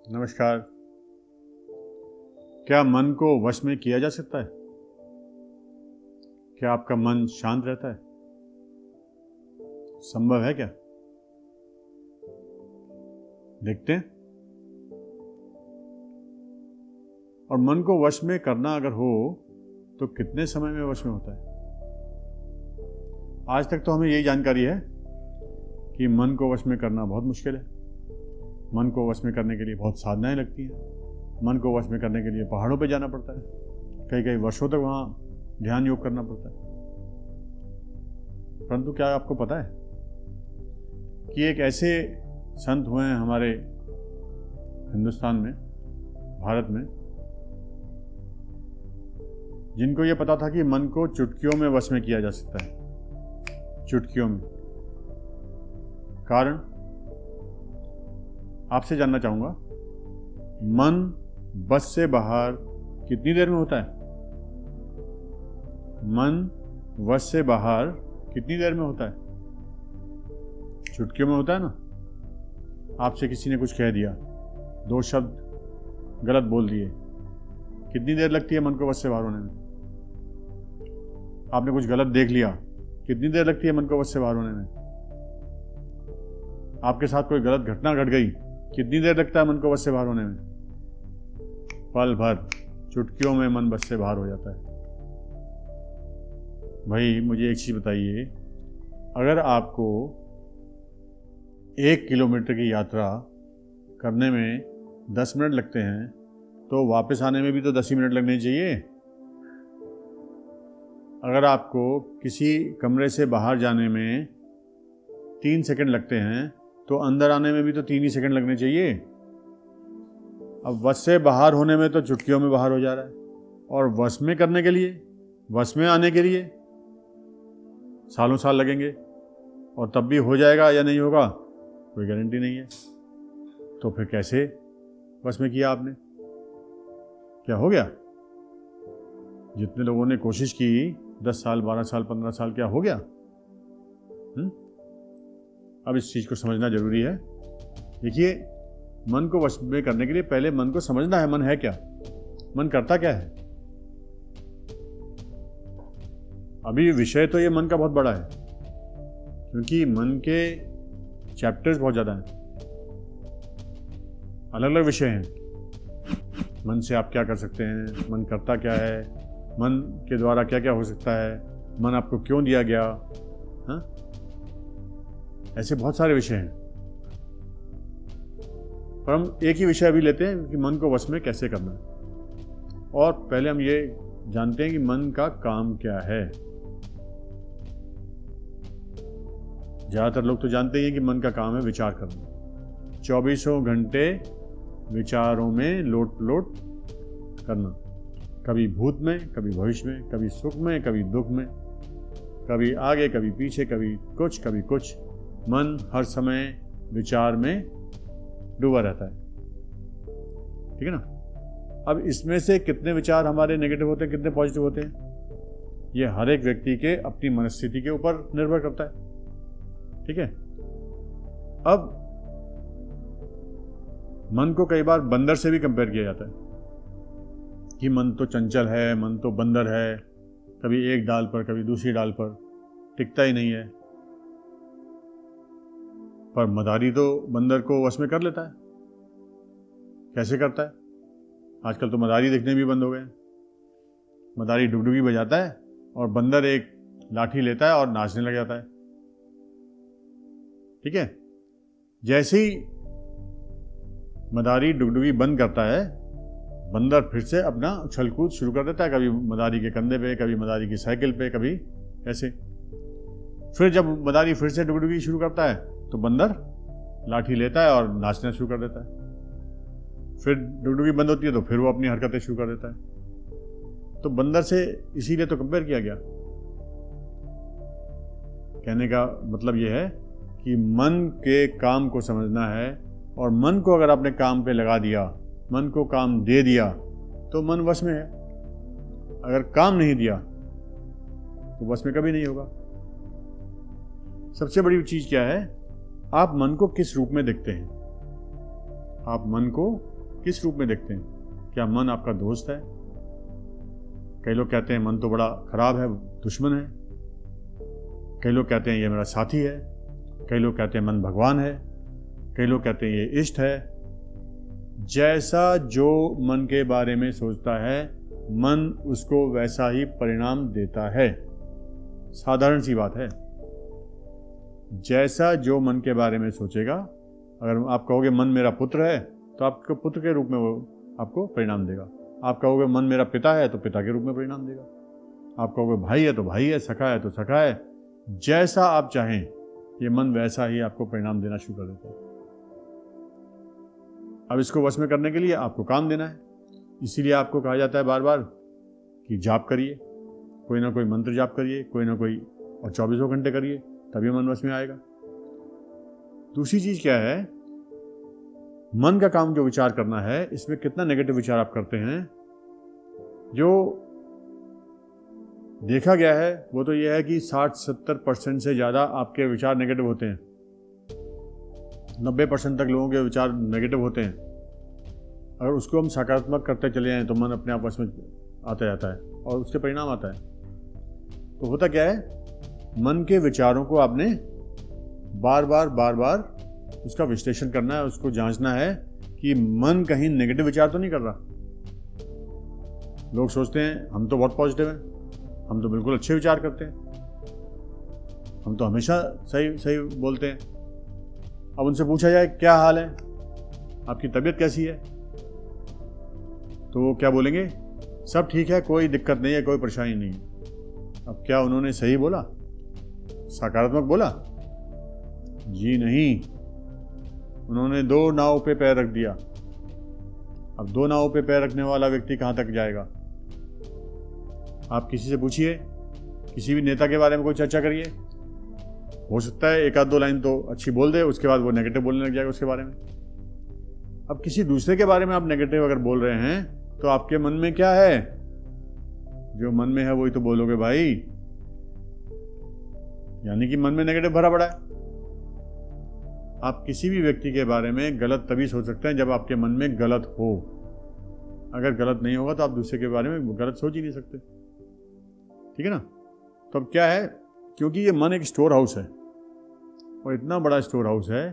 नमस्कार। क्या मन को वश में किया जा सकता है? क्या आपका मन शांत रहता है? संभव है क्या? देखते हैं। और मन को वश में करना अगर हो तो कितने समय में वश में होता है? आज तक तो हमें यही जानकारी है कि मन को वश में करना बहुत मुश्किल है। मन को वश में करने के लिए बहुत साधनाएं लगती हैं। मन को वश में करने के लिए पहाड़ों पे जाना पड़ता है, कई कई वर्षों तक वहाँ ध्यान योग करना पड़ता है। परंतु क्या आपको पता है कि एक ऐसे संत हुए हैं हमारे हिंदुस्तान में, भारत में, जिनको ये पता था कि मन को चुटकियों में वश में किया जा सकता है। चुटकियों में। कारण आपसे जानना चाहूंगा, मन बस से बाहर कितनी देर में होता है? मन वश से बाहर कितनी देर में होता है? चुटकियों में होता है ना। आपसे किसी ने कुछ कह दिया, दो शब्द गलत बोल दिए, कितनी देर लगती है मन को वश से बाहर होने में? आपने कुछ गलत देख लिया, कितनी देर लगती है मन को वश से बाहर होने में? आपके साथ कोई गलत घटना घट गई, कितनी देर लगता है मन को वश से बाहर होने में? पल भर। चुटकियों में मन वश से बाहर हो जाता है। भाई मुझे एक चीज बताइए, अगर आपको 1 किलोमीटर की यात्रा करने में 10 मिनट लगते हैं तो वापस आने में भी तो 10 ही मिनट लगने चाहिए। अगर आपको किसी कमरे से बाहर जाने में 3 सेकंड लगते हैं तो अंदर आने में भी तो 3 ही सेकंड लगने चाहिए। अब वश से बाहर होने में तो चुटकियों में बाहर हो जा रहा है, और वश में करने के लिए, वश में आने के लिए सालों साल लगेंगे, और तब भी हो जाएगा या नहीं होगा कोई गारंटी नहीं है। तो फिर कैसे वश में किया आपने? क्या हो गया? जितने लोगों ने कोशिश की 10 साल, 12 साल, 15 साल, क्या हो गया? अब इस चीज को समझना जरूरी है। देखिए, मन को वश में करने के लिए पहले मन को समझना है, मन है क्या, मन करता क्या है। अभी विषय तो ये मन का बहुत बड़ा है, क्योंकि मन के चैप्टर्स बहुत ज्यादा हैं, अलग अलग विषय हैं। मन से आप क्या कर सकते हैं, मन करता क्या है, मन के द्वारा क्या क्या हो सकता है, मन आपको क्यों दिया गया, हाँ? ऐसे बहुत सारे विषय हैं, पर हम एक ही विषय अभी लेते हैं कि मन को वश में कैसे करना है। और पहले हम ये जानते हैं कि मन का काम क्या है। ज्यादातर लोग तो जानते ही हैं कि मन का काम है विचार करना, 24 घंटे विचारों में लोट लोट करना, कभी भूत में, कभी भविष्य में, कभी सुख में, कभी दुख में, कभी आगे, कभी पीछे, कभी कुछ। मन हर समय विचार में डूबा रहता है, ठीक है ना। अब इसमें से कितने विचार हमारे नेगेटिव होते हैं, कितने पॉजिटिव होते हैं, ये हर एक व्यक्ति के अपनी मनस्थिति के ऊपर निर्भर करता है, ठीक है। अब मन को कई बार बंदर से भी कंपेयर किया जाता है कि मन तो चंचल है, मन तो बंदर है, कभी एक डाल पर, कभी दूसरी डाल पर, टिकता ही नहीं है। पर मदारी तो बंदर को वश में कर लेता है। कैसे करता है? आजकल तो मदारी दिखने भी बंद हो गए। मदारी डुगडुगी बजाता है और बंदर एक लाठी लेता है और नाचने लग जाता है, ठीक है। जैसे ही मदारी डुगडुगी बंद करता है, बंदर फिर से अपना उछल कूद शुरू कर देता है, कभी मदारी के कंधे पे, कभी मदारी की साइकिल पे, कभी ऐसे। फिर जब मदारी फिर से डुगडुगी शुरू करता है तो बंदर लाठी लेता है और नाचना शुरू कर देता है। फिर डुगडुगी बंद होती है तो फिर वो अपनी हरकतें शुरू कर देता है। तो बंदर से इसीलिए तो कंपेयर किया गया। कहने का मतलब यह है कि मन के काम को समझना है, और मन को अगर आपने काम पे लगा दिया, मन को काम दे दिया, तो मन वश में है। अगर काम नहीं दिया तो वश में कभी नहीं होगा। सबसे बड़ी चीज क्या है, आप मन को किस रूप में देखते हैं। आप मन को किस रूप में देखते हैं? क्या मन आपका दोस्त है? कई लोग कहते हैं मन तो बड़ा खराब है, दुश्मन है। कई लोग कहते हैं ये मेरा साथी है। कई लोग कहते हैं मन भगवान है। कई लोग कहते हैं ये इष्ट है। जैसा जो मन के बारे में सोचता है, मन उसको वैसा ही परिणाम देता है। साधारण सी बात है। जैसा जो मन के बारे में सोचेगा, अगर आप कहोगे मन मेरा पुत्र है, तो आपको पुत्र के रूप में वो आपको परिणाम देगा। आप कहोगे मन मेरा पिता है, तो पिता के रूप में परिणाम देगा। आप कहोगे भाई है तो भाई है, सखा है तो सखा है। जैसा आप चाहें, ये मन वैसा ही आपको परिणाम देना शुरू कर देता है। अब इसको वश में करने के लिए आपको काम देना है। इसीलिए आपको कहा जाता है बार बार कि जाप करिए, कोई ना कोई मंत्र जाप करिए, कोई ना कोई, और 24 घंटे करिए, तभी मन वश में आएगा। दूसरी चीज क्या है, मन का काम जो विचार करना है, इसमें कितना नेगेटिव विचार आप करते हैं। जो देखा गया है वो तो यह है कि 60-70% से ज़्यादा आपके विचार नेगेटिव होते हैं। 90% तक लोगों के विचार नेगेटिव होते हैं। अगर उसको हम सकारात्मक करते चले जाएं तो मन अपने आप वश में आता जाता है और उसके परिणाम आता है। तो होता क्या है, मन के विचारों को आपने बार बार उसका विश्लेषण करना है, उसको जांचना है कि मन कहीं नेगेटिव विचार तो नहीं कर रहा। लोग सोचते हैं हम तो बहुत पॉजिटिव हैं, हम तो बिल्कुल अच्छे विचार करते हैं, हम तो हमेशा सही बोलते हैं। अब उनसे पूछा जाए क्या हाल है, आपकी तबीयत कैसी है, तो वो क्या बोलेंगे, सब ठीक है, कोई दिक्कत नहीं है, कोई परेशानी नहीं है। अब क्या उन्होंने सही बोला, सकारात्मक बोला? जी नहीं, उन्होंने 2 नाव पे पैर रख दिया। अब 2 नाव पे पैर रखने वाला व्यक्ति कहां तक जाएगा? आप किसी से पूछिए, किसी भी नेता के बारे में कोई चर्चा करिए, हो सकता है 1-2 लाइन तो अच्छी बोल दे, उसके बाद वो नेगेटिव बोलने लग जाएगा उसके बारे में। अब किसी दूसरे के बारे में आप नेगेटिव अगर बोल रहे हैं, तो आपके मन में क्या है? जो मन में है वही तो बोलोगे भाई। यानी कि मन में नेगेटिव भरा पड़ा है। आप किसी भी व्यक्ति के बारे में गलत तभी सोच सकते हैं जब आपके मन में गलत हो। अगर गलत नहीं होगा तो आप दूसरे के बारे में गलत सोच ही नहीं सकते। ठीक है ना? तो अब क्या है, क्योंकि ये मन एक स्टोर हाउस है, और इतना बड़ा स्टोर हाउस है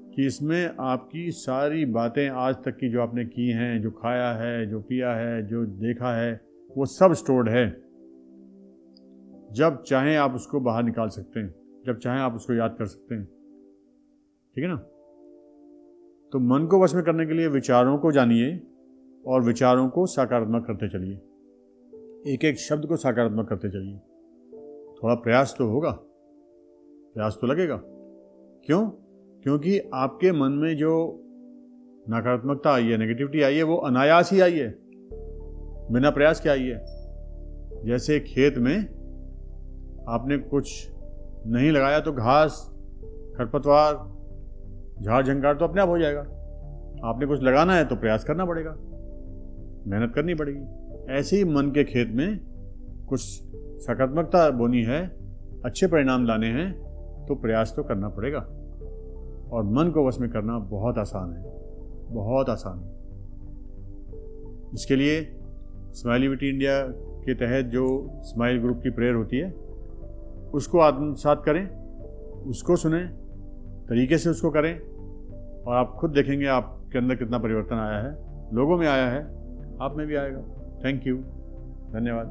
कि इसमें आपकी सारी बातें आज तक की जो आपने की हैं, जो खाया है, जो पिया है, जो देखा है, वो सब स्टोर्ड है। जब चाहें आप उसको बाहर निकाल सकते हैं, जब चाहें आप उसको याद कर सकते हैं। ठीक है ना? तो मन को वश में करने के लिए विचारों को जानिए और विचारों को सकारात्मक करते चलिए। एक एक शब्द को सकारात्मक करते चलिए। थोड़ा प्रयास तो होगा, प्रयास तो लगेगा। क्यों? क्योंकि आपके मन में जो नकारात्मकता आई है, नेगेटिविटी आई है, वो अनायास ही आई है, बिना प्रयास के आई है। जैसे खेत में आपने कुछ नहीं लगाया तो घास, खरपतवार, झाड़ झंकार तो अपने आप हो जाएगा। आपने कुछ लगाना है तो प्रयास करना पड़ेगा, मेहनत करनी पड़ेगी। ऐसे ही मन के खेत में कुछ सकारात्मकता बोनी है, अच्छे परिणाम लाने हैं, तो प्रयास तो करना पड़ेगा। और मन को वश में करना बहुत आसान है, बहुत आसान है। इसके लिए स्माइलिविटी इंडिया के तहत जो स्माइल ग्रुप की प्रेयर होती है, उसको आत्मसात करें, उसको सुने, तरीके से उसको करें, और आप खुद देखेंगे आपके अंदर कितना परिवर्तन आया है, लोगों में आया है, आप में भी आएगा। थैंक यू, धन्यवाद।